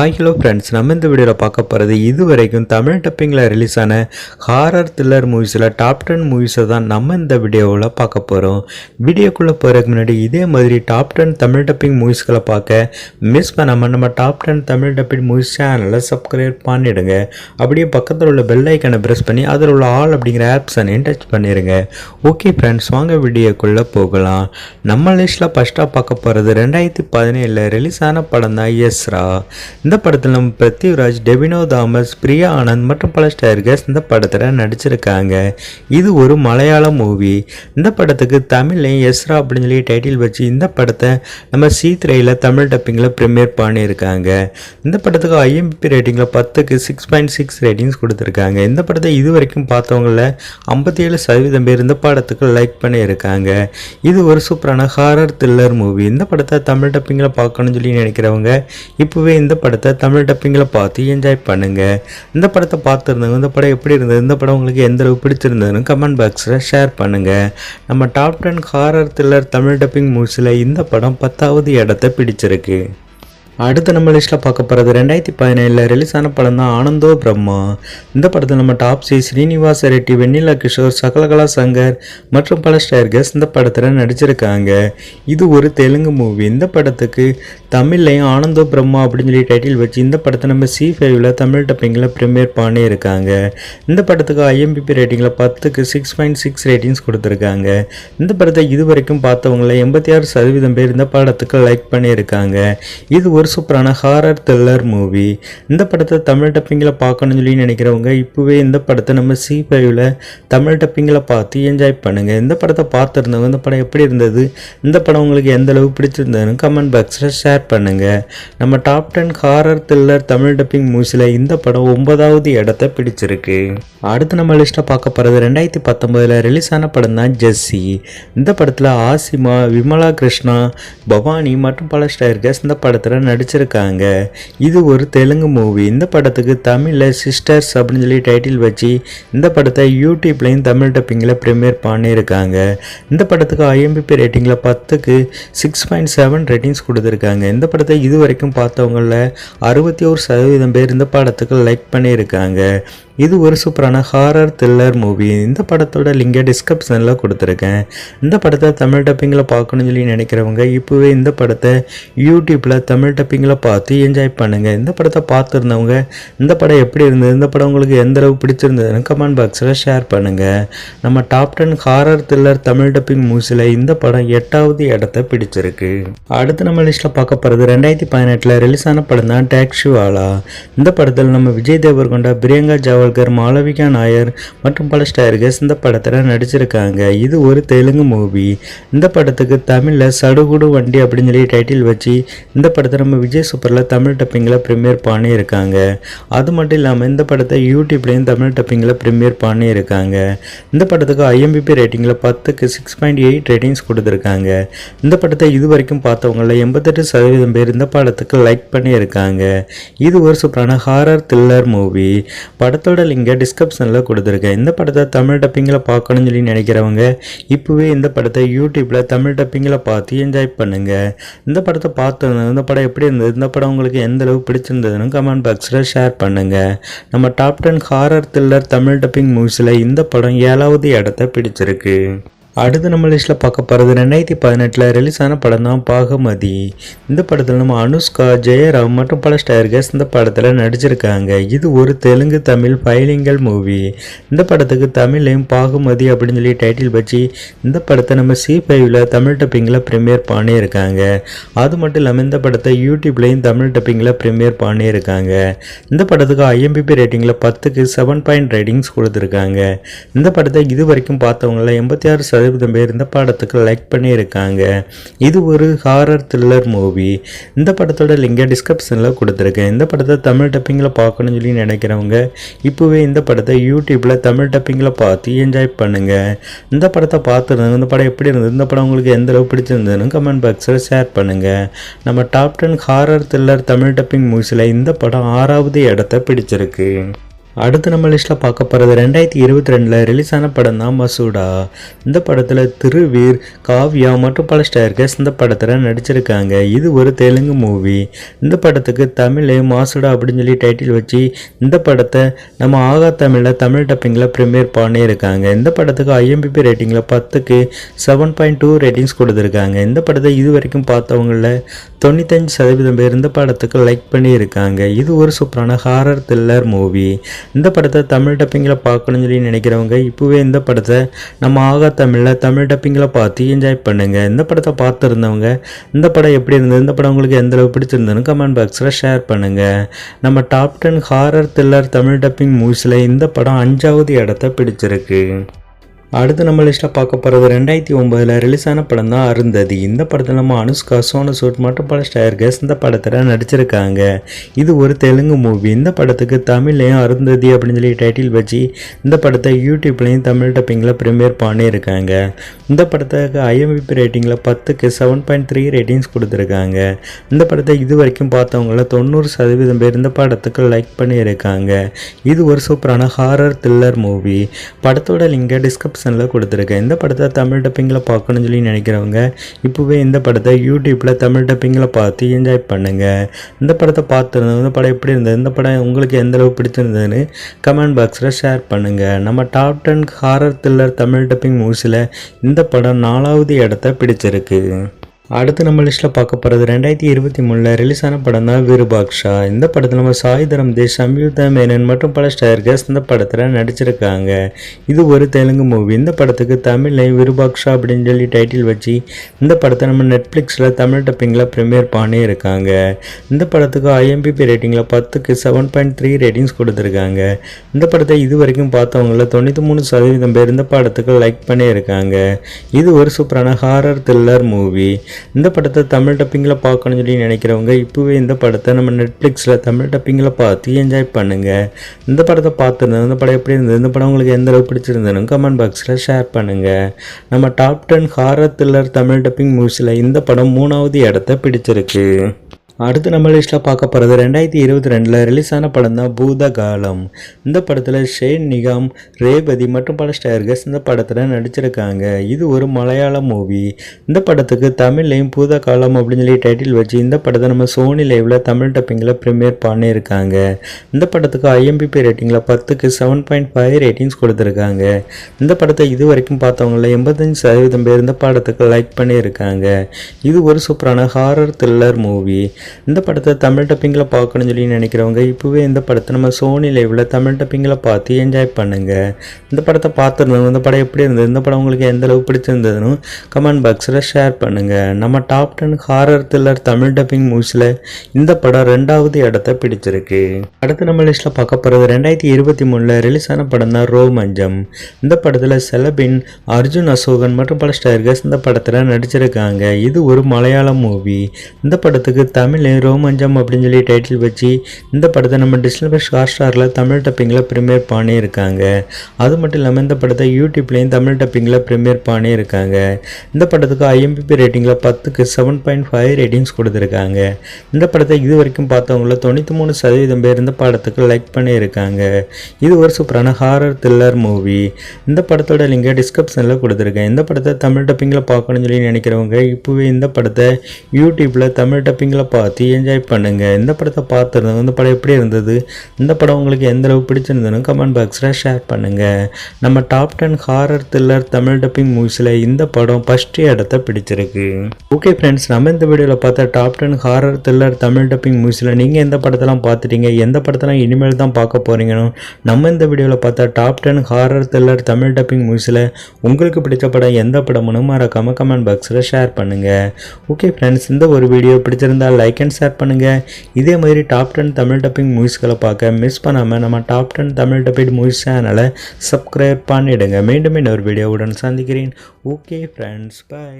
Hello friends, நம்ம இந்த வீடியோவில் பார்க்க போகிறது இதுவரைக்கும் தமிழ் டப்பிங்கில் ரிலீஸ் ஆன ஹாரர் த்ரில்லர் மூவிஸில் டாப் 10 மூவிஸை தான் நம்ம இந்த வீடியோவில் பார்க்க போகிறோம். வீடியோக்குள்ளே போகிறதுக்கு முன்னாடி இதே மாதிரி டாப் 10 தமிழ் டப்பிங் மூவிஸ்களை பார்க்க மிஸ் பண்ணாமல் நம்ம டாப் 10 தமிழ் டப்பிங் மூவிஸ் சேனலை சப்ஸ்கிரைப் பண்ணிவிடுங்க. அப்படியே பக்கத்தில் உள்ள பெல் ஐக்கனை ப்ரெஸ் பண்ணி அதில் உள்ள ஆல் அப்படிங்கிற ஆப்ஷனையும் டச் பண்ணிடுங்க. ஓகே ஃப்ரெண்ட்ஸ், வாங்க வீடியோக்குள்ளே போகலாம். நம்ம லிஸ்ட்டில் ஃபஸ்ட்டாக பார்க்க போகிறது 2017 ரிலீஸ் ஆன படம் தான் எஸ்ரா. இந்த படத்தில் நம்ம பிருத்திவிராஜ், டெவினோ தாமஸ், பிரியா ஆனந்த் மற்றும் பல ஸ்டார்ஸ் இந்த படத்தில் நடிச்சிருக்காங்க. இது ஒரு மலையாள மூவி. இந்த படத்துக்கு தமிழ்லையும் எஸ்ரா அப்படின்னு சொல்லி டைட்டில் வச்சு இந்த படத்தை நம்ம C3யில் தமிழ் டப்பிங்கில் ப்ரீமியர் பண்ணியிருக்காங்க. இந்த படத்துக்கு IMDb ரேட்டிங்கில் 10க்கு 6.6 ரேட்டிங்ஸ் கொடுத்துருக்காங்க. இந்த படத்தை இது வரைக்கும் பார்த்தவங்கள 57% பேர் இந்த படத்துக்கு லைக் பண்ணியிருக்காங்க. இது ஒரு சூப்பரான ஹாரர் த்ரில்லர் மூவி. இந்த படத்தை தமிழ் டப்பிங்கில் பார்க்கணும்னு சொல்லி நினைக்கிறவங்க இப்போவே இந்த படத்தை தமிழ் டப்பிங்கில் பார்த்து என்ஜாய் பண்ணுங்க. இந்த படத்தை பார்த்துருந்தாங்க, இந்த படம் எப்படி இருந்தது, இந்த படம் உங்களுக்கு எந்த அளவுக்கு பிடிச்சிருந்ததுன்னு கமெண்ட் பாக்ஸில் ஷேர் பண்ணுங்க. நம்ம top 10 horror thriller Tamil dubbing மூவிஸில் இந்த படம் 10வது இடத்தை பிடிச்சிருக்கு. அடுத்து நம்ம லிஸ்ட்டில் பார்க்க போகிறது 2017 ரிலீஸ் ஆன படம் தான் ஆனந்தோ பிரம்மா. இந்த படத்தில் நம்ம டாப்ஸி, ஸ்ரீனிவாச ரெட்டி, வெண்ணிலா கிஷோர், சகலகலா சங்கர் மற்றும் பல ஸ்டார்ஸ் இந்த படத்தில் நடிச்சிருக்காங்க. இது ஒரு தெலுங்கு மூவி. இந்த படத்துக்கு தமிழ்லையும் ஆனந்தோ பிரம்மா அப்படின்னு சொல்லி டைட்டில் வச்சு இந்த படத்தை நம்ம C5யில் தமிழ் டப்பிங்கில் ப்ரீமியர் பண்ணியிருக்காங்க. இந்த படத்துக்கு IMDb ரேட்டிங்கில் 10க்கு 6.6 ரேட்டிங்ஸ் கொடுத்துருக்காங்க. இந்த படத்தை இது வரைக்கும் பார்த்தவங்கள 86% பேர் இந்த படத்துக்கு லைக் பண்ணியிருக்காங்க. இது ஒரு சூப்பரான ஹாரர் த்ரில்லர் மூவி. இந்த படத்தை தமிழ் டப்பிங்கில் பார்க்கணும்னு சொல்லி நினைக்கிறவங்க இப்போவே இந்த படத்தை நம்ம C5யில் தமிழ் டப்பிங்கில் பார்த்து என்ஜாய் பண்ணுங்க. இந்த படத்தை பார்த்துருந்தவங்க இந்த படம் எப்படி இருந்தது, இந்த படம் உங்களுக்கு எந்த அளவு பிடிச்சிருந்ததுன்னு கமெண்ட் பாக்ஸில் ஷேர் பண்ணுங்க. நம்ம top 10 horror thriller Tamil dubbing மூவிஸில் இந்த படம் 9வது இடத்தை பிடிச்சிருக்கு. அடுத்து நம்ம லிஸ்ட்டை பார்க்க போகிறது 2019 ரிலீஸ் ஆன படம் தான் ஜெஸ்ஸி. இந்த படத்தில் ஆசிமா, விமலா கிருஷ்ணா, பவானி மற்றும் பல ஸ்டார்ஸ் இந்த படத்தில் நடிச்சிருக்காங்க. இது ஒரு தெலுங்கு மூவி. இந்த படத்துக்கு தமிழில் சிஸ்டர்ஸ் அப்படின்னு சொல்லி டைட்டில் வச்சு இந்த படத்தை யூடியூப்லையும் தமிழ் டப்பிங்கில் ப்ரீமியர் பண்ணியிருக்காங்க. இந்த படத்துக்கு IMDb ரேட்டிங்கில் 10க்கு 6.7 ரேட்டிங்ஸ் கொடுத்துருக்காங்க. இந்த படத்தை இது வரைக்கும் பார்த்தவங்கள 61% பேர் இந்த படத்துக்கு லைக் பண்ணியிருக்காங்க. இது ஒரு சூப்பரான ஹாரர் த்ரில்லர் மூவி. இந்த படத்தோட லிங்கை டிஸ்கிரிப்ஷனில் கொடுத்துருக்கேன். இந்த படத்தை தமிழ் டப்பிங்கில் பார்க்கணும்னு சொல்லி நினைக்கிறவங்க இப்போவே இந்த படத்தை யூடியூப்பில் தமிழ் டப்பிங்கில் பார்த்து என்ஜாய் பண்ணுங்கள். இந்த படத்தை பார்த்துருந்தவங்க இந்த படம் எப்படி இருந்தது, இந்த படம் உங்களுக்கு எந்த அளவு பிடிச்சிருந்ததுன்னு கமெண்ட் பாக்ஸில் ஷேர் பண்ணுங்கள். நம்ம top 10 horror thriller Tamil dubbing மூவிஸில் இந்த படம் 8வது இடத்தை பிடிச்சிருக்கு. அடுத்து நம்ம லிஸ்ட்டில் பார்க்க போகிறது 2018 ரிலீஸ் ஆன படம் தான் டாக்ஸிவாலா. இந்த படத்தில் நம்ம விஜய் தேவர்கொண்டா, பிரியங்கா ஜாவல்கர், மாளவிகா நாயர் மற்றும் பல ஸ்டார்ஸ் இந்த படத்தில் நடிச்சிருக்காங்க. இது ஒரு தெலுங்கு மூவி. இந்த படத்துக்கு தமிழில் சடுகுடு வண்டி அப்படின்னு சொல்லி டைட்டில் வச்சு இந்த படத்தை நம்ம விஜய் சூப்பரில் தமிழ் டப்பிங்கில் ப்ரீமியர் பண்ணியிருக்காங்க. அது மட்டும் இல்லாமல் இந்த படத்தை யூடியூப்லையும் தமிழ் டப்பிங்கில் ப்ரீமியர் பண்ணியிருக்காங்க. இந்த படத்துக்கு IMDb ரேட்டிங்கில் 10க்கு 6.8 ரேட்டிங்ஸ் கொடுத்துருக்காங்க. இந்த படத்தை இது வரைக்கும் பார்த்தவங்கள 88% பேர் இந்த படத்துக்கு லைக் பண்ணியிருக்காங்க. இது ஒரு சூப்பரான ஹாரர் த்ரில்லர் மூவி. படத்தோட லிங்கை டிஸ்கிரிப்ஷனில் கொடுத்துருக்கேன். இந்த படத்தை தமிழ் டப்பிங்கில் பார்க்கணும்னு சொல்லி நினைக்கிறவங்க இப்போவே இந்த படத்தை யூடியூப்பில் தமிழ் டப்பிங்கில் பார்த்து என்ஜாய் பண்ணுங்கள். இந்த படத்தை பார்த்துருந்தோம், இந்த படம் எப்படி இருந்தது, இந்த படம் உங்களுக்கு எந்த அளவு பிடிச்சிருந்ததுன்னு கமெண்ட் பாக்ஸில் ஷேர் பண்ணுங்கள். நம்ம top 10 horror thriller Tamil dubbing மூவிஸில் இந்த படம் 7வது இடத்தை பிடிச்சிருக்கு. அடுத்து நம்ம லிஸ்ட்டில் பார்க்க போகிறது 2018 ரிலீஸ் ஆன படம் தான் பாகமதி. இந்த படத்தில் நம்ம அனுஷ்கா, ஜெயராம் மற்றும் பல ஸ்டார்ஸ் இந்த படத்தில் நடிச்சிருக்காங்க. இது ஒரு தெலுங்கு தமிழ் பைலிங்கல் மூவி. இந்த படத்துக்கு தமிழ்லையும் பாகமதி அப்படின்னு சொல்லி டைட்டில் வச்சு இந்த படத்தை நம்ம C5யில் தமிழ் டப்பிங்கில் ப்ரீமியர் பண்ணியிருக்காங்க. அது மட்டும் இல்லாமல் இந்த படத்தை யூடியூப்லையும் தமிழ் டப்பிங்கில் ப்ரீமியர் பண்ணியிருக்காங்க. இந்த படத்துக்கு IMDb ரேட்டிங்கில் 10க்கு 7 ரேட்டிங்ஸ் கொடுத்துருக்காங்க. இந்த படத்தை இது வரைக்கும் பார்த்தவங்கள 86% பேர் இந்த படத்துக்கு லைக் பண்ணியிருக்காங்க. இது ஒரு ஹாரர் த்ரில்லர் மூவி. இந்த படத்தோட லிங்கை டிஸ்கிரிப்ஷனில் கொடுத்துருக்கேன். இந்த படத்தை தமிழ் டப்பிங்கில் பார்க்கணும்னு சொல்லி நினைக்கிறவங்க இப்போவே இந்த படத்தை யூடியூப்பில் தமிழ் டப்பிங்கில் பார்த்து என்ஜாய் பண்ணுங்கள். இந்த படத்தை பார்த்துருந்தாங்க, இந்த படம் எப்படி இருந்தது, இந்த படம் உங்களுக்கு எந்த அளவு பிடிச்சிருந்ததுன்னு கமெண்ட் பாக்ஸில் ஷேர் பண்ணுங்கள். நம்ம top 10 horror thriller Tamil dubbing மூவிஸில் இந்த படம் 6வது இடத்தை பிடிச்சிருக்கு. அடுத்து நம்ம லிஸ்ட்டில் பார்க்க போகிறது 2022 ரிலீஸ் ஆன படம் தான் மசூடா. இந்த படத்தில் திருவீர், காவ்யா மற்றும் பல ஸ்டார்கஸ் இந்த படத்தில் நடிச்சிருக்காங்க. இது ஒரு தெலுங்கு மூவி. இந்த படத்துக்கு தமிழ் மாசுடா அப்படின்னு சொல்லி டைட்டில் வச்சு இந்த படத்தை நம்ம ஆகா தமிழில் தமிழ் டப்பிங்கில் ப்ரீமியர் பண்ணியிருக்காங்க. இந்த படத்துக்கு IMDb ரேட்டிங்கில் 10க்கு 7.2 ரேட்டிங்ஸ் கொடுத்துருக்காங்க. இந்த படத்தை இது வரைக்கும் பார்த்தவங்களில் 95% பேர் இந்த படத்துக்கு லைக் பண்ணியிருக்காங்க. இது ஒரு சூப்பரான ஹாரர் த்ரில்லர் மூவி. இந்த படத்தை தமிழ் டப்பிங்கில் பார்க்கணும்னு சொல்லி நினைக்கிறவங்க இப்போவே இந்த படத்தை நம்ம ஆகா தமிழில் தமிழ் டப்பிங்கில் பார்த்து என்ஜாய் பண்ணுங்கள். இந்த படத்தை பார்த்துருந்தவங்க இந்த படம் எப்படி இருந்தது, இந்த படம் உங்களுக்கு எந்த அளவு பிடிச்சிருந்ததுன்னு கமெண்ட் பாக்ஸில் ஷேர் பண்ணுங்கள். நம்ம top 10 horror thriller Tamil dubbing மூவிஸில் இந்த படம் 5வது இடத்தை பிடிச்சிருக்கு. அடுத்து நம்ம லிஸ்ட்டில் பார்க்க போகிறது 2009 ரிலீஸ் ஆன படம் தான் அருந்ததி. இந்த படத்தில் நம்ம அனுஷ்கா, சோனு சூட் மற்றும் பல ஸ்டார்கஸ் இந்த படத்தில் நடிச்சிருக்காங்க. இது ஒரு தெலுங்கு மூவி. இந்த படத்துக்கு தமிழ்லையும் அருந்ததி அப்படின்னு சொல்லி டைட்டில் வச்சு இந்த படத்தை யூடியூப்லேயும் தமிழ் டப்பிங்கில் ப்ரீமியர் பண்ணியிருக்காங்க. இந்த படத்துக்கு IMDb ரேட்டிங்கில் 10க்கு 7.3 ரேட்டிங்ஸ் கொடுத்துருக்காங்க. இந்த படத்தை இது வரைக்கும் பார்த்தவங்கள 90% பேர் இந்த படத்துக்கு லைக் பண்ணியிருக்காங்க. இது ஒரு சூப்பரான ஹாரர் த்ரில்லர் மூவி. படத்தோட லிங்கை டிஸ்கிரிப்ஷனில் கொடுத்துருக்கேன். இந்த படத்தை தமிழ் டப்பிங்கில் பார்க்கணும்னு சொல்லி நினைக்கிறவங்க இப்போவே இந்த படத்தை யூடியூப்பில் தமிழ் டப்பிங்கில் பார்த்து என்ஜாய் பண்ணுங்கள். இந்த படத்தை பார்த்துருந்தோம், இந்த படம் எப்படி இருந்தது, இந்த படம் உங்களுக்கு எந்த அளவு பிடிச்சிருந்ததுன்னு கமெண்ட் பாக்ஸில் ஷேர் பண்ணுங்கள். நம்ம top 10 horror thriller Tamil dubbing மூவிஸில் இந்த படம் 4வது இடத்தை பிடிச்சிருக்கு. அடுத்து நம்ம லிஸ்ட்டில் பார்க்க போகிறது 2023 ரிலீஸ் ஆன படம் தான் விருபாக்ஷா. இந்த படத்தில் நம்ம சாய் தரம் தேஷ், சம்யுக்தா மேனன் மற்றும் பல ஸ்டார்கஸ் இந்த படத்தில் நடிச்சிருக்காங்க. இது ஒரு தெலுங்கு மூவி. இந்த படத்துக்கு தமிழில் விருபாக்ஷா அப்படின்னு சொல்லி டைட்டில் வச்சு இந்த படத்தை நம்ம நெட்ஃப்ளிக்ஸில் தமிழ் டப்பிங்கில் ப்ரீமியர் பண்ணியிருக்காங்க. இந்த படத்துக்கு IMDb ரேட்டிங்கில் 10க்கு 7.3 ரேட்டிங்ஸ் கொடுத்துருக்காங்க. இந்த படத்தை இது வரைக்கும் பார்த்தவங்கள 93% பேர் இந்த படத்துக்கு லைக் பண்ணியிருக்காங்க. இது ஒரு சூப்பரான ஹாரர் த்ரில்லர் மூவி. இந்த படத்தை தமிழ் டப்பிங்கில் பார்க்கணும்னு சொல்லி நினைக்கிறவங்க இப்போவே இந்த படத்தை நம்ம நெட்ஃப்ளிக்ஸில் தமிழ் டப்பிங்கில் பார்த்து என்ஜாய் பண்ணுங்கள். இந்த படத்தை பார்த்துருந்தோம், இந்த படம் எப்படி இருந்தது, இந்த படம் உங்களுக்கு எந்த அளவு பிடிச்சிருந்ததுன்னு கமெண்ட் பாக்ஸில் ஷேர் பண்ணுங்கள். நம்ம top 10 horror thriller Tamil dubbing மூவிஸில் இந்த படம் 3வது இடத்தை பிடிச்சிருக்கு. அடுத்து நம்ம லிஸ்ட்டில் பார்க்க போகிறது 2022 ரிலீஸ் ஆன படம் தான் பூதகாலம். இந்த படத்தில் ஷேன் நிகாம், ரேவதி மற்றும் பல ஸ்டார்கஸ் இந்த படத்தில் நடிச்சிருக்காங்க. இது ஒரு மலையாள மூவி. இந்த படத்துக்கு தமிழ்லையும் பூதகாலம் அப்படின்னு சொல்லி டைட்டில் வச்சு இந்த படத்தை நம்ம சோனி லைவில் தமிழ் டப்பிங்கில் ப்ரீமியர் பண்ணியிருக்காங்க. இந்த படத்துக்கு IMDb ரேட்டிங்கில் 10க்கு 7.5 ரேட்டிங்ஸ் கொடுத்துருக்காங்க. இந்த படத்தை இது வரைக்கும் பார்த்தவங்கள 85% பேர் இந்த படத்துக்கு லைக் பண்ணியிருக்காங்க. இது ஒரு சூப்பரான ஹாரர் த்ரில்லர் மூவி. இந்த படத்தை தமிழ் டப்பிங்கில் பார்க்கணும்னு சொல்லி நினைக்கிறவங்க இப்போவே இந்த படத்தை நம்ம சோனி லைவில் தமிழ் டப்பிங்கில் பார்த்து என்ஜாய் பண்ணுங்கள். இந்த படத்தை பார்த்துருந்தோம், இந்த படம் எப்படி இருந்தது, இந்த படம் உங்களுக்கு எந்த அளவு பிடிச்சிருந்ததுன்னு கமெண்ட் பாக்ஸில் ஷேர் பண்ணுங்கள். நம்ம top 10 horror thriller Tamil dubbing மூவிஸில் இந்த படம் 2வது இடத்தை பிடிச்சிருக்கு. அடுத்து நம்ம லிஸ்ட்டில் பார்க்க போகிறது 2023 ரிலீஸ் ஆன படம் தான் ரோமஞ்சம். இந்த படத்தில் செலபின், அர்ஜுன் அசோகன் மற்றும் பல ஸ்டார்கஸ் இந்த படத்தில் நடிச்சிருக்காங்க. இது ஒரு மலையாள மூவி. இந்த படத்துக்கு தமிழ் ரோமஞ்சம் அப்படின்னு சொல்லி டைட்டில் வச்சு இந்த படத்தை நம்ம டிஸ்னி+ ஹாட்ஸ்டாரில் தமிழ் டப்பிங்கில் ப்ரீமியர் பண்ணியிருக்காங்க. அது மட்டும் இல்லாமல் இந்த படத்தை யூடியூப்லேயும் தமிழ் டப்பிங்கில் ப்ரீமியர் பண்ணியிருக்காங்க. இந்த படத்துக்கு IMDb ரேட்டிங்கில் 10க்கு 7.5 ரேட்டிங்ஸ் கொடுத்துருக்காங்க. இந்த படத்தை இது வரைக்கும் பார்த்தவங்கள 93% பேர் இந்த படத்துக்கு லைக் பண்ணியிருக்காங்க. இது ஒரு சூப்பரான ஹாரர் த்ரில்லர் மூவி. இந்த படத்தோட லிங்கை டிஸ்கிரிப்ஷனில் கொடுத்துருக்கேன். இந்த படத்தை தமிழ் டப்பிங்கில் பார்க்கணும்னு சொல்லி நினைக்கிறவங்க இப்போவே இந்த படத்தை யூடியூப்பில் தமிழ் டப்பிங்கில் பார்த்து என்ஜாய் பண்ணுங்க. இந்த படத்தை பார்த்துருந்தோம், இந்த படம் எப்படி இருந்தது, இந்த படம் உங்களுக்கு எந்த அளவு பிடிச்சிருந்ததுன்னு கமெண்ட் பாக்ஸில் ஷேர் பண்ணுங்க. நம்ம top 10 horror thriller Tamil dubbing மூவிஸில் இந்த படம் 1st இடத்தை பிடிச்சிருக்கு. ஓகே ஃப்ரெண்ட்ஸ், நம்ம இந்த வீடியோவில் பார்த்த top 10 horror thriller Tamil dubbing மூவிஸில் நீங்கள் எந்த படத்தெல்லாம் பார்த்துட்டீங்க, எந்த படத்தெல்லாம் இனிமேல் தான் பார்க்க போறீங்கன்னு நம்ம இந்த வீடியோவில் பார்த்த top 10 horror thriller Tamil dubbing மூவிஸில் உங்களுக்கு பிடிச்ச படம் எந்த படம்னு மறக்காம கமெண்ட் பாக்ஸில் ஷேர் பண்ணுங்க. ஓகே ஃப்ரெண்ட்ஸ், இந்த ஒரு வீடியோ பிடிச்சிருந்தா லைக் அண்ட் ஷேர் பண்ணுங்கள். இதே மாதிரி டாப் 10 தமிழ் டப்பிங் மூவிஸ்களை பார்க்க மிஸ் பண்ணாமல் நம்ம டாப் 10 தமிழ் டப்பிங் மூவிஸ் சேனலை சப்ஸ்கிரைப் பண்ணிவிடுங்க. மீண்டும் இன்னொரு வீடியோவுடன் சந்திக்கிறேன். Okay friends, by.